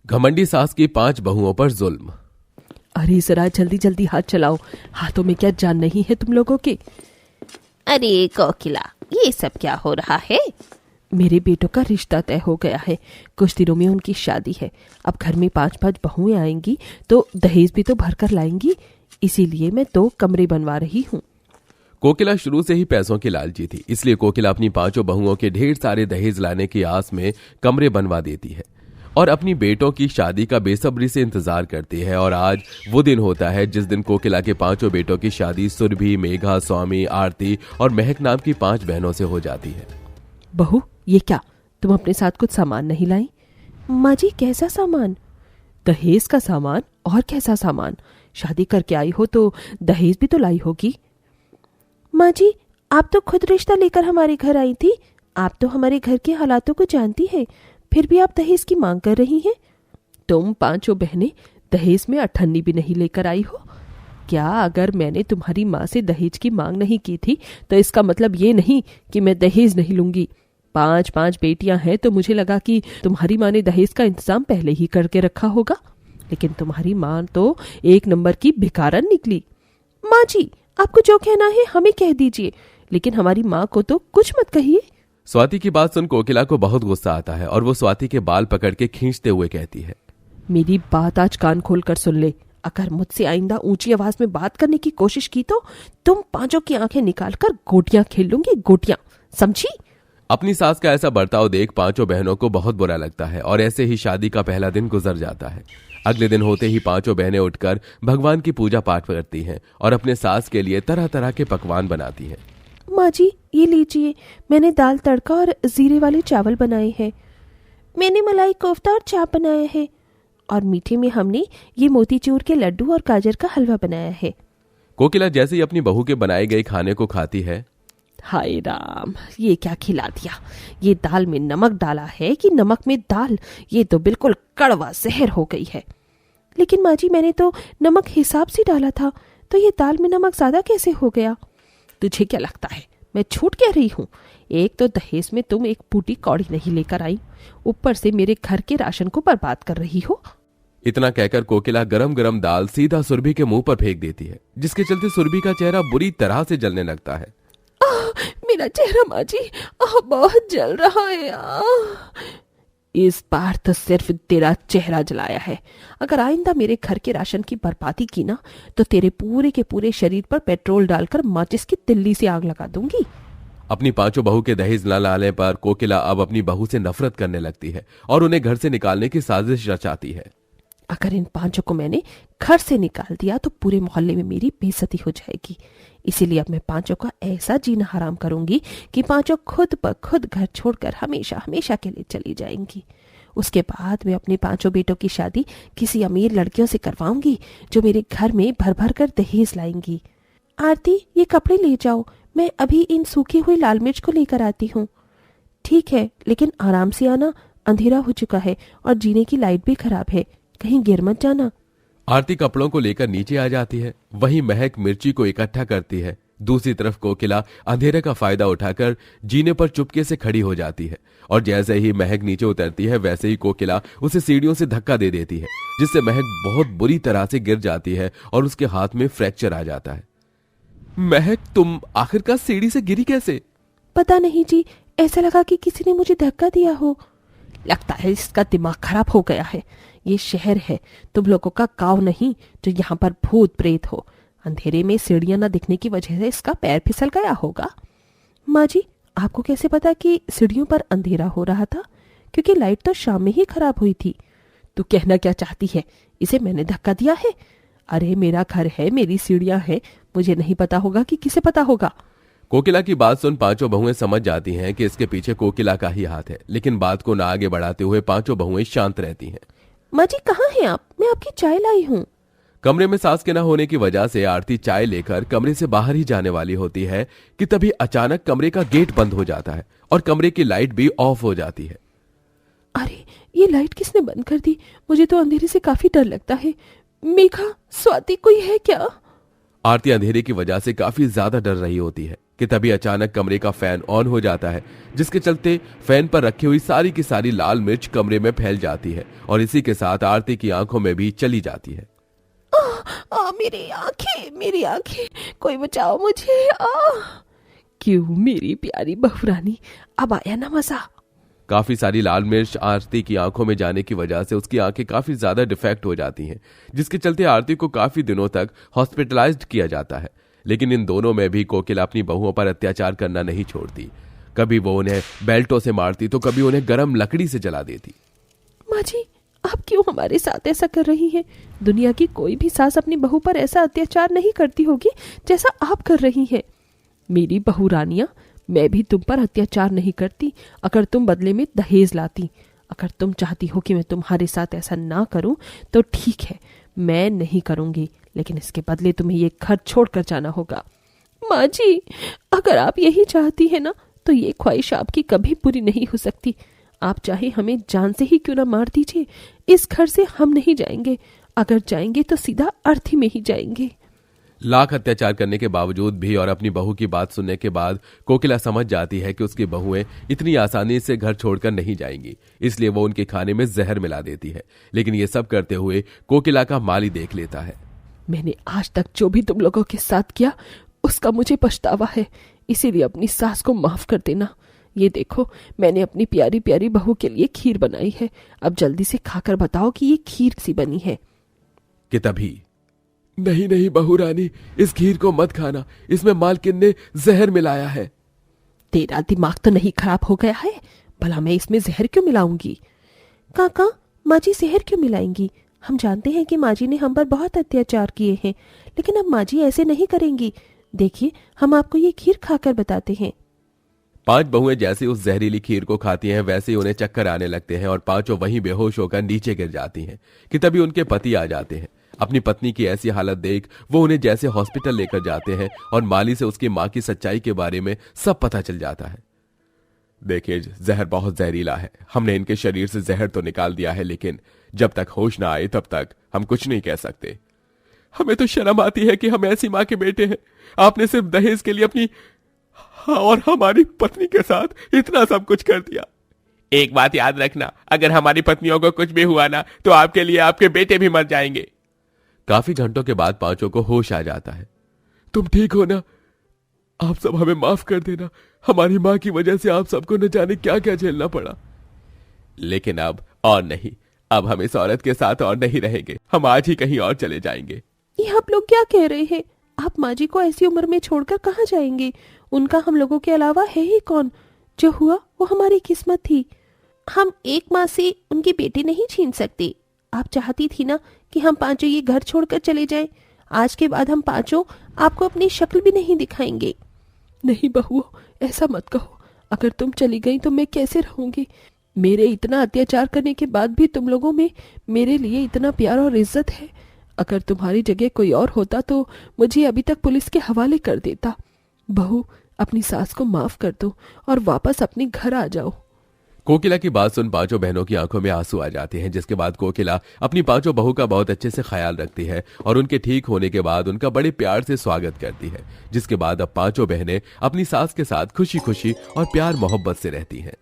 घमंडी सास की 5 बहुओं पर जुल्म। अरे जरा जल्दी जल्दी हाथ चलाओ, हाथों में क्या जान नहीं है तुम लोगों के। अरे कोकिला, ये सब क्या हो रहा है? मेरे बेटों का रिश्ता तय हो गया है, कुछ दिनों में उनकी शादी है। अब घर में 5-5 बहुएं आएंगी तो दहेज भी तो भरकर लाएंगी, इसीलिए मैं 2 कमरे बनवा रही हूँ। कोकिला शुरू से ही पैसों की लालची थी, इसलिए कोकिला अपनी 5 बहुओं के ढेर सारे दहेज लाने की आस में कमरे बनवा देती है और अपनी बेटों की शादी का बेसब्री से इंतजार करती है। और आज वो दिन होता है जिस दिन कोकिला के 5 बेटों की शादी सुरभि, मेघा, स्वामी, आरती और महक नाम की 5 बहनों से हो जाती है। बहू, ये क्या, तुम अपने साथ कुछ सामान नहीं लाई? माँ जी, कैसा सामान? दहेज का सामान। और कैसा सामान? शादी करके आई हो तो दहेज भी तो लाई होगी। माँ जी, आप तो खुद रिश्ता लेकर हमारे घर आई थी, आप तो हमारे घर के हालातों को जानती है, फिर भी आप दहेज की मांग कर रही हैं। तुम 5 बहनें दहेज में अठन्नी भी नहीं लेकर आई हो क्या? अगर मैंने तुम्हारी माँ से दहेज की मांग नहीं की थी तो इसका मतलब ये नहीं कि मैं दहेज नहीं लूंगी। 5 बेटियां हैं तो मुझे लगा कि तुम्हारी माँ ने दहेज का इंतजाम पहले ही करके रखा होगा, लेकिन तुम्हारी माँ तो 1 नंबर की भिखारन निकली। माँ जी, आपको जो कहना है हमें कह दीजिए, लेकिन हमारी माँ को तो कुछ मत कहिए। स्वाति की बात सुन कोकिला को बहुत गुस्सा आता है और वो स्वाति के बाल पकड़ के खींचते हुए कहती है, मेरी बात आज कान खोलकर सुन ले। अगर मुझसे आइंदा ऊंची आवाज में बात करने की कोशिश की तो तुम 5 की आंखें निकालकर गोटियां खेल लूंगी, गोटियां, समझी? अपनी सास का ऐसा बर्ताव देख 5 बहनों को बहुत बुरा लगता है और ऐसे ही शादी का पहला दिन गुजर जाता है। अगले दिन होते ही 5 बहनें उठकर भगवान की पूजा पाठ करती हैं और अपने सास के लिए तरह तरह के पकवान बनाती हैं। माँ जी, ये लीजिए, मैंने दाल तड़का और जीरे वाले चावल बनाए हैं। मैंने मलाई कोफ्ता और चाप बनाया है, और मीठे में हमने ये मोतीचूर के लड्डू और गाजर का हलवा बनाया है। कोकिला जैसे ही अपनी बहू के बनाए गए खाने को खाती है, हाय राम, ये क्या खिला दिया? ये दाल में नमक डाला है कि नमक में दाल? ये तो बिल्कुल कड़वा जहर हो गई है। लेकिन माँ जी, मैंने तो नमक हिसाब से डाला था, तो ये दाल में नमक ज्यादा कैसे हो गया? तुझे क्या लगता है मैं झूठ कह रही हूँ? एक तो दहेज में तुम एक बूटी कौड़ी नहीं लेकर आई, ऊपर से मेरे घर के राशन को बर्बाद कर रही हो। इतना कहकर कोकिला गरम गरम दाल सीधा सुरभि के मुंह पर फेंक देती है, जिसके चलते सुरभि का चेहरा बुरी तरह से जलने लगता है। मेरा चेहरा माँ जी, बहुत जल रहा है। इस बार तो सिर्फ तेरा चेहरा जलाया है। अगर आइंदा मेरे घर के राशन की बर्बादी की ना तो तेरे पूरे के पूरे शरीर पर पेट्रोल डालकर माचिस की तिल्ली से आग लगा दूंगी। अपनी 5 बहू के दहेज न लाने पर कोकिला अब अपनी बहू से नफरत करने लगती है और उन्हें घर से निकालने की साजिश रचाती है। अगर इन 5 को मैंने घर से निकाल दिया तो पूरे मोहल्ले में मेरी बेइज्जती हो जाएगी, इसीलिए अब मैं 5 का ऐसा जीना हराम करूंगी कि 5 खुद ब खुद घर छोड़कर हमेशा हमेशा के लिए चली जाएंगी। उसके बाद मैं अपने 5 बेटों की शादी किसी अमीर लड़कियों से करवाऊंगी जो मेरे घर में भर भर कर दहेज लाएंगी। आरती, ये कपड़े ले जाओ, मैं अभी इन सूखी हुई लाल मिर्च को लेकर आती हूँ। ठीक है, लेकिन आराम से आना, अंधेरा हो चुका है और जीने की लाइट भी खराब है, कहीं गिर मत जाना। आरती कपड़ों को लेकर नीचे आ जाती है, वहीं महक मिर्ची को इकट्ठा करती है। दूसरी तरफ कोकिला अंधेरे का फायदा उठाकर जीने पर चुपके से खड़ी हो जाती है और जैसे ही महक नीचे उतरती है वैसे ही कोकिला उसे सीढ़ियों से धक्का दे देती है, जिससे महक बहुत बुरी तरह से गिर जाती है और उसके हाथ में फ्रैक्चर आ जाता है। महक, तुम आखिरकार सीढ़ी से गिरी कैसे? पता नहीं जी, ऐसा लगा कि किसी ने मुझे धक्का दिया हो। लगता है इसका दिमाग खराब हो गया है। ये शहर है, तुम लोगों का गांव नहीं जो यहाँ पर भूत प्रेत हो। अंधेरे में सीढ़ियां न दिखने की वजह से इसका पैर फिसल गया होगा। माँ जी, आपको कैसे पता कि सीढ़ियों पर अंधेरा हो रहा था? क्योंकि लाइट तो शाम में ही खराब हुई थी। तू कहना क्या चाहती है? इसे मैंने धक्का दिया है? अरे मेरा घर है, मेरी सीढ़ियां हैं, मुझे नहीं पता होगा कि किसे पता होगा? कोकिला की बात सुन 5 बहुएं समझ जाती हैं कि इसके पीछे कोकिला का ही हाथ है, लेकिन बात को न आगे बढ़ाते हुए 5 बहुएं शांत रहती हैं। माँ जी, कहाँ हैं आप? मैं आपकी चाय लाई हूँ। कमरे में सास के न होने की वजह से आरती चाय लेकर कमरे से बाहर ही जाने वाली होती है कि तभी अचानक कमरे का गेट बंद हो जाता है और कमरे की लाइट भी ऑफ हो जाती है। अरे, ये लाइट किसने बंद कर दी? मुझे तो अंधेरे से काफी डर लगता है। मेघा, स्वाति, कोई है क्या? आरती अंधेरे की वजह से काफी ज्यादा डर रही होती है। कि तभी अचानक कमरे का फैन ऑन हो जाता है, जिसके चलते फैन पर रखी हुई सारी की सारी लाल मिर्च कमरे में फैल जाती है और इसी के साथ आरती की आंखों में भी चली जाती है। मेरी आंखें, कोई बचाओ मुझे। क्यों मेरी प्यारी बहुरानी, अब आया ना मजा। काफी सारी लाल मिर्च आरती की आंखों में जाने की वजह से उसकी आंखें काफी ज्यादा डिफेक्ट हो जाती हैं, जिसके चलते आरती को काफी दिनों तक हॉस्पिटलाइज्ड किया जाता है। लेकिन इन दोनों में भी कोकिला अपनी बहुओं पर अत्याचार करना नहीं छोड़ती। कभी वो उन्हें बेल्टों से मारती तो कभी उन्हें गर्म लकड़ी से जला देती। माँ जी, आप क्यों हमारे साथ ऐसा कर रही हैं? दुनिया की कोई भी सास अपनी बहू पर ऐसा अत्याचार नहीं करती होगी जैसा आप कर रही हैं। मेरी बहू रानिया, मैं भी तुम पर अत्याचार नहीं करती अगर तुम बदले में दहेज लाती। अगर तुम चाहती हो कि मैं तुम्हारे साथ ऐसा ना करूं तो ठीक है, मैं नहीं करूंगी, लेकिन इसके बदले तुम्हें ये घर छोड़कर जाना होगा। माँ जी, अगर आप यही चाहती है ना तो ये ख्वाहिश आपकी कभी पूरी नहीं हो सकती। आप चाहे हमें जान से ही क्यों ना मार दीजिए, इस घर से हम नहीं जाएंगे। अगर जाएंगे तो सीधा अर्थी में ही जाएंगे। लाख अत्याचार करने के बावजूद भी और अपनी बहू की बात सुनने के बाद कोकिला समझ जाती है कि उसकी बहुएं इतनी आसानी से घर छोड़कर नहीं जाएंगी, इसलिए वो उनके खाने में जहर मिला देती है। लेकिन ये सब करते हुए कोकिला का माली देख लेता है। मैंने आज तक जो भी तुम लोगों के साथ किया उसका मुझे पछतावा है, इसीलिए अपनी सास को माफ कर देना। ये देखो, मैंने अपनी प्यारी प्यारी बहू के लिए खीर बनाई है। अब जल्दी से खाकर बताओ कि ये खीर सी बनी है। कि तभी, नहीं नहीं बहू रानी, इस खीर को मत खाना, इसमें मालकिन ने जहर मिलाया है। तेरा दिमाग तो नहीं खराब हो गया है? भला मैं इसमें जहर क्यों मिलाऊंगी? काका, माँ जी जहर क्यों मिलाएंगी? हम जानते हैं कि माँ जी ने हम पर बहुत अत्याचार किए हैं, लेकिन अब माँ जी ऐसे नहीं करेंगी। देखिए, हम आपको ये खीर खाकर बताते हैं। 5 बहुएं जैसे उस जहरीली खीर को खाती हैं वैसे ही उन्हें चक्कर आने लगते हैं और 5 वहीं बेहोश होकर नीचे गिर जाती हैं कि तभी उनके पति आ जाते हैं। अपनी पत्नी की ऐसी हालत देख वो उन्हें जैसे हॉस्पिटल लेकर जाते हैं और माली से उसकी मां की सच्चाई के बारे में सब पता चल जाता है। देखिए, जहर बहुत जहरीला है। हमने इनके शरीर से जहर तो निकाल दिया है, लेकिन जब तक होश ना आए तब तक हम कुछ नहीं कह सकते। हमें तो शर्म आती है कि हम ऐसी मां के बेटे हैं। आपने सिर्फ दहेज के लिए अपनी और हमारी पत्नी के साथ इतना सब कुछ कर दिया। एक बात याद रखना, अगर हमारी पत्नियों को कुछ भी हुआ ना तो आपके लिए आपके बेटे भी मर जाएंगे। काफी घंटों के बाद 5 को होश आ जाता है। तुम ठीक हो ना? आप सब हमें माफ कर देना। हमारी मां की वजह से आप सबको न जाने क्या क्या झेलना पड़ा। लेकिन अब और नहीं, अब हम इस औरत के साथ और नहीं रहेंगे। हम आज ही कहीं और चले जाएंगे। ये आप लोग क्या कह रहे हैं? आप माँ जी को ऐसी उम्र में छोड़कर कहाँ जाएंगे? उनका हम लोगों के अलावा है ही कौन? जो हुआ वो हमारी किस्मत थी। हम एक माँ से उनके बेटे नहीं छीन सकते। आप चाहती थी ना कि हम 5 ये घर छोड़कर चले जाएं। आज के बाद हम 5 आपको अपनी शक्ल भी नहीं दिखाएंगे। नहीं बहुओं, ऐसा मत कहो। अगर तुम चली गई तो मैं कैसे रहूंगी? मेरे इतना अत्याचार करने के बाद भी तुम लोगों में मेरे लिए इतना प्यार और इज्जत है। अगर तुम्हारी जगह कोई और होता तो मुझे अभी तक पुलिस के हवाले कर देता। बहू, अपनी सास को माफ कर दो और वापस अपने घर आ जाओ। कोकिला की बात सुन 5 बहनों की आंखों में आंसू आ जाते हैं, जिसके बाद कोकिला अपनी 5 बहू का बहुत अच्छे से ख्याल रखती है और उनके ठीक होने के बाद उनका बड़े प्यार से स्वागत करती है। जिसके बाद अब 5 बहनें अपनी सास के साथ खुशी खुशी और प्यार मोहब्बत से रहती हैं।